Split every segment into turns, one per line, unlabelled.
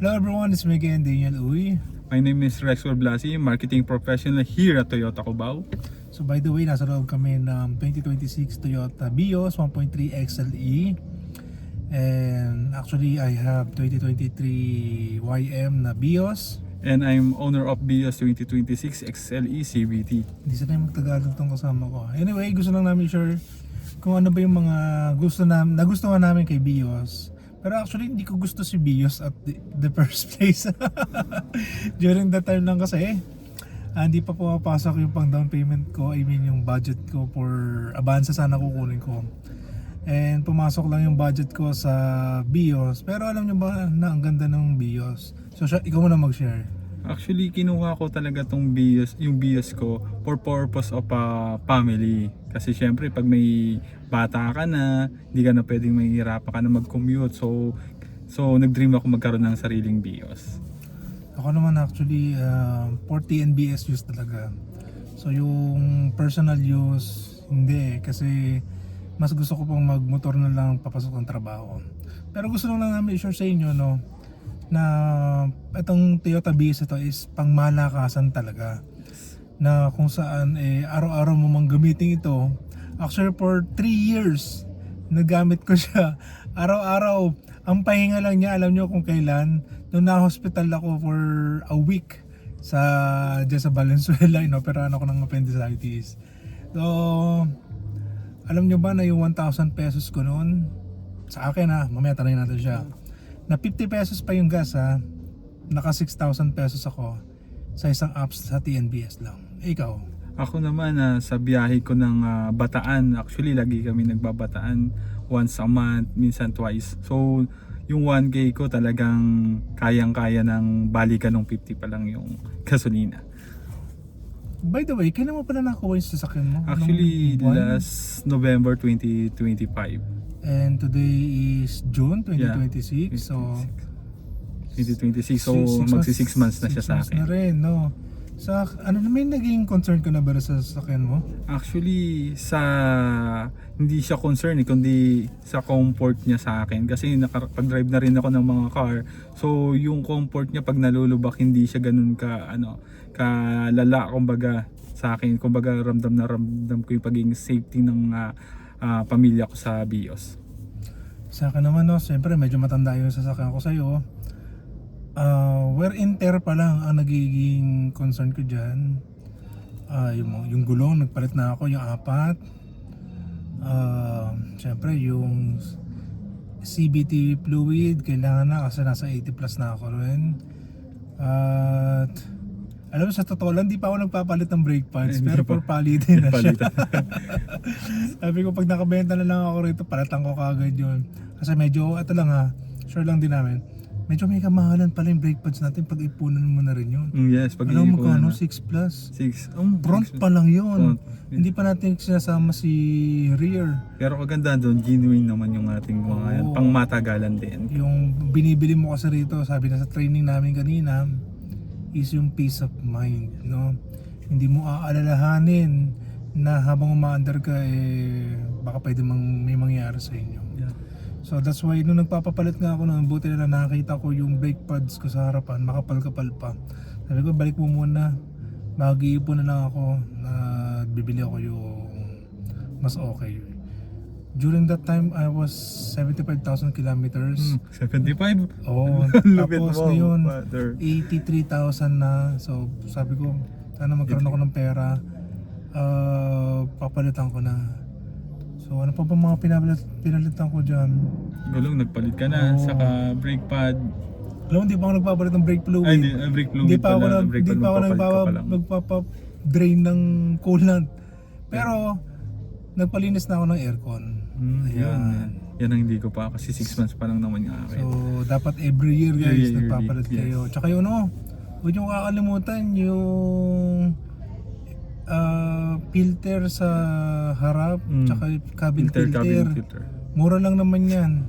Hello everyone, it's me again, Daniel Uy.
My name is Rex Blasi, marketing professional here at Toyota Cubao.
So by the way, nasa loob kami ng 2026 Toyota Vios 1.3 XLE. And actually, I have 2023 YM na Vios.
And I'm owner of Vios 2026 XLE CVT.
Hindi sanay magtagalog tong kasama ko. Anyway, gusto lang namin share kung ano ba yung mga nagustuhan namin kay Vios. Pero actually, hindi ko gusto si Vios at the first place. During that time lang kasi, hindi pa pumapasok yung pang down payment ko. I mean, yung budget ko for Avanza sana kukunin ko. And pumasok lang yung budget ko sa Vios. Pero alam nyo ba na ang ganda ng Vios? So, ikaw muna mag-share.
Actually, kinuha ko talaga tong Vios, yung Vios ko for purpose of family. Kasi syempre, pag may bata ka na, hindi ka na pwedeng mahihirapan ka na mag-commute. So nag-dream ako magkaroon ng sariling Vios.
Ako naman actually, 40 NBS use talaga. So yung personal use, hindi. Kasi mas gusto ko pang magmotor na lang papasok ng trabaho. Pero gusto lang namin i-share sa inyo, no, na itong Toyota Vios ito is pang malakasan talaga, na kung saan araw-araw mo mang gamitin ito. Actually for 3 years nagamit ko siya araw-araw. Ang pahinga lang niya, alam niyo kung kailan, nung na-hospital ako for a week dyan sa Valenzuela, inoperahan ako ng appendicitis. So alam niyo ba na yung 1,000 pesos ko noon, sa akin mamaya tanayin natin siya, na 50 pesos pa yung gas naka 6,000 pesos ako sa isang apps sa TNBS lang. Ikaw?
Ako naman sa biyahe ko ng Bataan, actually lagi kami nagbabataan once a month, minsan twice. So yung 1K ko talagang kayang-kaya ng balikan ng 50 pa lang yung gasolina.
By the way, kailan mo pala nakuha yung sasakyan mo?
Actually, last November 2025.
And today is June 2026.
Yeah,
So
2026, so magsi 6 months na siya sa akin.
Na rin, no? Sa ano naman naging concern ka na ba sa sasakyan mo?
Actually, hindi siya concern kundi sa comfort niya sa akin. Kasi nakapag-drive na rin ako ng mga car. So, yung comfort niya pag nalulubak, hindi siya ganun kalala, kumbaga, sa akin. Kumbaga, ramdam na ramdam ko yung pagiging safety ng pamilya ko sa Vios.
Sa akin naman, no, siyempre medyo matanda yung sasakyan ko sa'yo. Wear and tear pa lang ang nagiging concern ko dyan. Yung gulong, nagpalit na ako, yung 4. Siyempre yung CVT fluid, kailangan na kasi nasa 80 plus na ako rin. At alam mo, sa totoo lang, di pa ako nagpapalit ng brake pads, pero for palitin na siya. Sabi ko, pag nakabenta na lang ako rito, palitan ko kagad yun. Kasi medyo, ito lang sure lang din namin, medyo may kamahalan pala yung brake pads natin pag ipunan mo na rin yun.
Yes, pag
alam mo kano, 6 plus.
6.
Front pa lang yun.
Front.
Hindi pa natin sinasama si rear.
Pero kaganda doon, genuine naman yung ating mga yan, pang matagalan din.
Yung binibili mo kasi rito, sabi na sa training namin kanina, is yung peace of mind, no? Hindi mo aalalahanin na habang umaandar ka baka pwede may mangyari sa inyo.
Yeah.
So that's why nung nagpapapalit nga ako ng buti na nakita ko yung brake pads ko sa harapan, makapal-kapal pa. Sabi ko, balik mo muna. Mag-iipon na lang ako na bibili ako yung mas okay. During that time, I was 75,000 kilometers.
75?
Oo.
Lupit
Tapos
mo,
ngayon,
father.
83,000 na. So sabi ko, sana magkaroon ako ng pera. Papalitan ko na. So ano pa ba mga pinalitan ko dyan?
Gulong, nagpalit ka na, saka brake pad.
Alam mo, hindi pa ako nagpapalit ng brake fluid.
Ay, brake fluid
Hindi pa ako
pala. Brake pad,
magpapa-drain ng coolant. Pero nagpalinis na ako ng aircon.
Yan ang hindi ko pa kasi 6 months pa lang naman yung akin.
So dapat every year guys,
Yearly,
nagpapalit
yes.
kayo. Tsaka yun huwag nyo kakalimutan yung filter sa harap, tsaka cabin filter. Mura lang naman yan.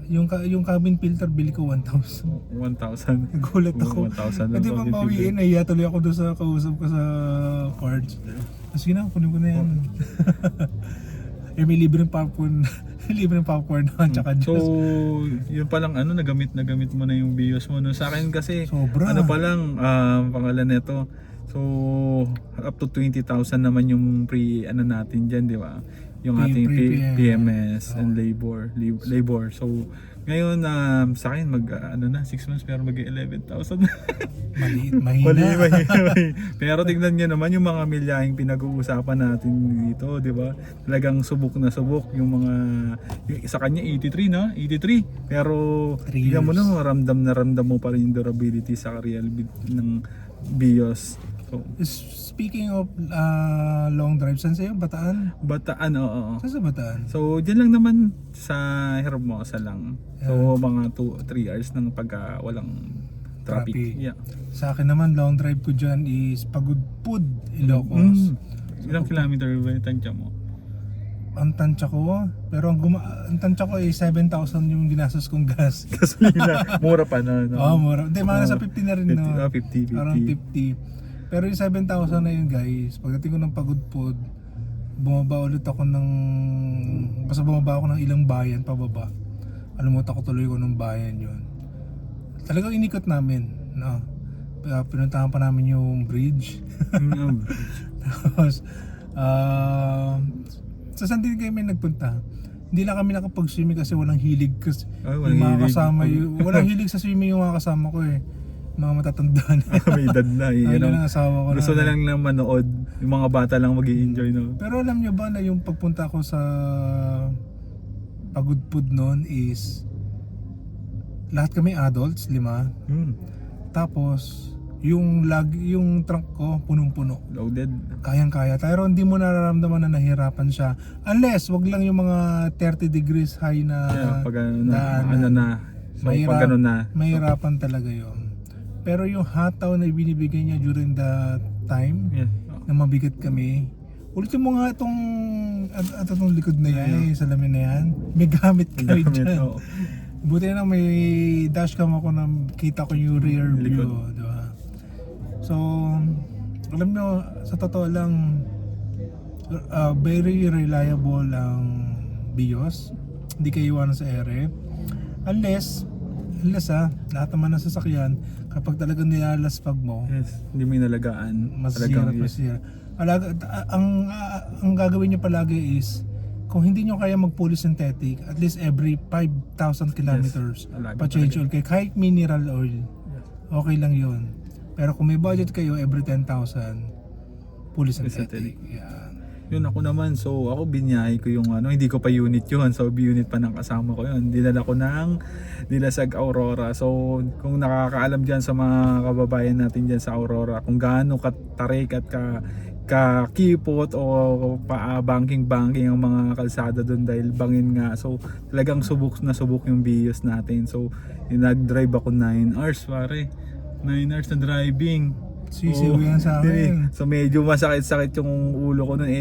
Yung cabin filter, bili ko 1,000.
1,000.
Nagulat ako.
1,000.
Hindi pa pawiin, nahiya tuloy ako doon sa kausap ko sa parts. Sige na, kunin ko na yan. may libreng popcorn, libreng popcorn naman, tsaka
So,
juice.
yun palang nagamit mo na yung BIOS mo. No? Sa akin kasi,
Sobra.
ano pa lang, pangalan nito. So, up to 20,000 naman yung natin dyan, di ba? Yung ating PMS and labor. So, ngayon, sa akin, 6 months, pero mag-11,000.
Maliit, mahina.
Mali. Pero tignan nyo naman yung mga milyahing pinag-uusapan natin dito, di ba? Talagang subok na subok yung mga, sa kanya 83 na, 83. Pero,
3
tignan mo
years.
na, ramdam mo pa rin yung durability sa real ng BIOS. So,
Speaking of long drive, saan sa'yo? Bataan?
Bataan, oo.
Saan sa Bataan?
So, dyan lang naman sa Hermosa lang. So, mga 2-3 hours ng pagka walang traffic.
Traffic.
Yeah.
Sa akin naman, long drive ko dyan is Pagudpud, Ilocos.
Ilang kilometer ba yung tansya mo?
Ang tansya ko, pero ang tansya ko ay 7,000 yung ginastos kong gas.
Gasolina. Mura pa na. No?
Oo, mura. Hindi, mga nasa 50 na rin, no?
50.
Parang 50. Pero yung 7,000 na yun, guys, pagdating ko ng Pagudpud, bumaba ulit ako basta bumaba ako ng ilang bayan pababa. Alimutan ko tuloy ko ng bayan yun. Talagang inikot namin, no? Pinuntahan pa namin yung bridge. Tapos, sa saan din kami nagpunta? Hindi lang kami nakapag-swimming kasi walang hilig. Kasi yung mga kasama, walang hilig sa swimming yung mga kasama ko eh. Mga matatanda na.
May edad na.
Ayun ang asawa ko
Gusto na lang na manood. Yung mga bata lang mag-i-enjoy. No?
Pero alam nyo ba na yung pagpunta ko sa Pagudpud noon is lahat kami adults, 5. Tapos yung trunk ko punong-puno.
Loaded.
Kayang-kaya. Pero hindi mo nararamdaman na nahirapan siya. Unless wag lang yung mga 30 degrees high na
Pag
daanan.
So, pag ano na.
Mahirapan talaga yun. Pero yung hataw na ibinibigay niya during the time na mabigat kami, ulitin mo nga itong likod na yan, salamin na yan. May gamit kami dyan. Buti na may dashcam ako na kita ko yung rear view. Diba? So, alam nyo, sa totoo lang, very reliable ang BIOS. Hindi kayo iwanan sa ere. Unless lahat naman ng sasakyan, kapag talagang nilalaspag mo,
hindi mo inalagaan.
masisira. Ang gagawin nyo palagi is, kung hindi nyo kaya mag-fully synthetic, at least every 5,000 kilometers, pa-change oil kayo, kahit mineral oil, okay lang yun. Pero kung may budget kayo, every 10,000, fully synthetic. Yan.
Yun ako naman, so ako binyahe ko yung hindi ko pa unit yun, so unit pa ng kasama ko yun. Dinala ko ng Dilasag Aurora. So kung nakakaalam dyan sa mga kababayan natin dyan sa Aurora, kung gaano katarik at kakipot o banking ang mga kalsada doon dahil bangin nga. So talagang subok na subok yung BIOS natin. So nag-drive ako 9 hours pare. 9 hours na driving.
Sisiw yan sa akin.
So medyo masakit-sakit yung ulo ko noon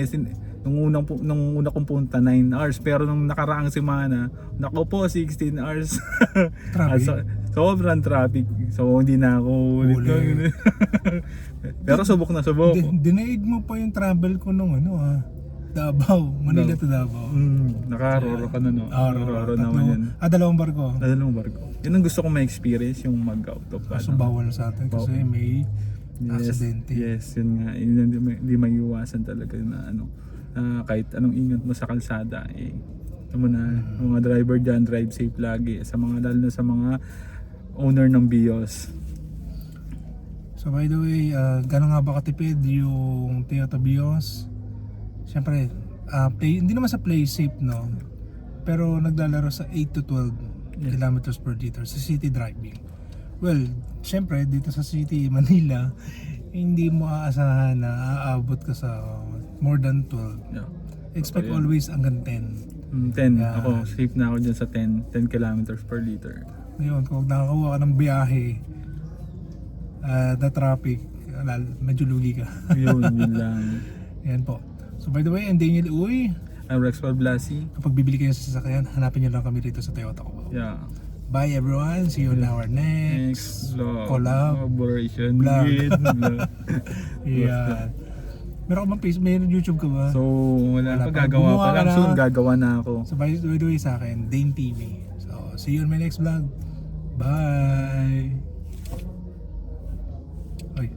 nung una kong punta 9 hours, pero nung nakaraang semana nako po 16 hours.
Traffic.
Sobrang traffic. So hindi na ako ulit. Pero subok na subok.
Dinaig mo pa yung travel ko nung Davao, Manila to Davao.
Naka-Aurora ka na no?
Aurora
naman yan.
Dalawang barko.
Dalawang barko. Yan ang gusto kong ma-experience, yung mag-out of
So bawal sa atin kasi may aksidente.
Yes, yun nga. Hindi maiiwasan talaga na kahit anong ingat mo sa kalsada mo na, mga driver dyan, drive safe lagi lalo na sa mga owner ng BIOS.
So by the way, gano'n nga ba katipid yung Toyota BIOS? Siyempre, hindi naman sa play safe, no? Pero naglalaro sa 8 to 12 kilometers per liter sa city driving. Well, siyempre dito sa city, Manila, hindi mo aasahan na aabot ka sa more than 12.
Yeah.
Expect always hanggang 10.
10. Ako, safe na ako dyan sa 10 kilometers per liter.
Ngayon, kung nakakawa ka ng biyahe, the traffic, medyo lugi ka.
yun lang.
Yan po. So by the way, I'm Daniel Uy.
I'm Rexwell Blasi.
Kapag bibili kayo sa sasakyan, hanapin nyo lang kami rito sa Toyota Cubao.
Yeah.
Bye everyone. See you in our next
vlog.
collab.
Collaboration.
Vlog.
Vlog.
Yeah. Meron ka bang Facebook? May YouTube ka ba?
So, wala
Wala
pa.
pa.
Gagawa
Gumawa
pa
ka
lang.
na.
Soon, gagawa na ako.
So by the way sa akin, Dane TV. So see you on my next vlog. Bye! Oy.